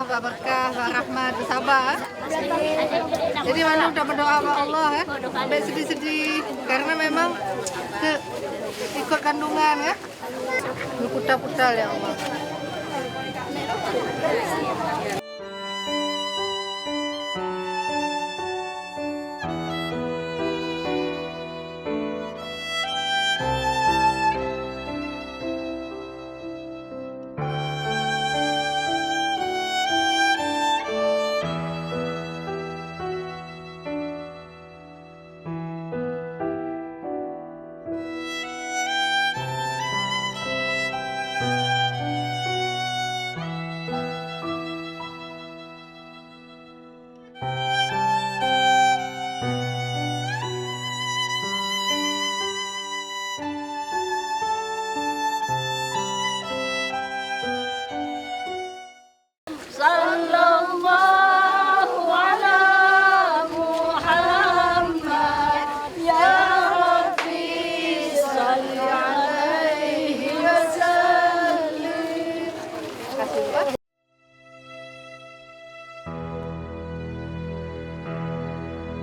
Mbak Berkah, Mbak Rahmat, Sabah. Jadi mana udah berdoa sama Allah ya, sampai sedih-sedih karena memang ikut kandungan ya, berputar-putar ya Allah.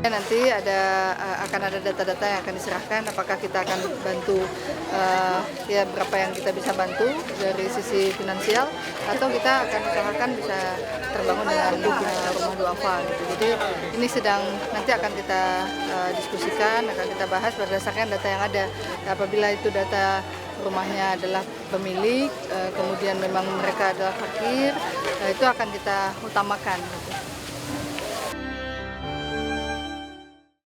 Nanti akan ada data-data yang akan diserahkan, apakah kita akan bantu ya berapa yang kita bisa bantu dari sisi finansial, atau kita akan usahakan bisa terbangun dengan rumah duafa gitu. Jadi ini nanti akan kita diskusikan, akan kita bahas berdasarkan data yang ada. Apabila itu data rumahnya adalah pemilik, kemudian memang mereka adalah fakir, itu akan kita utamakan.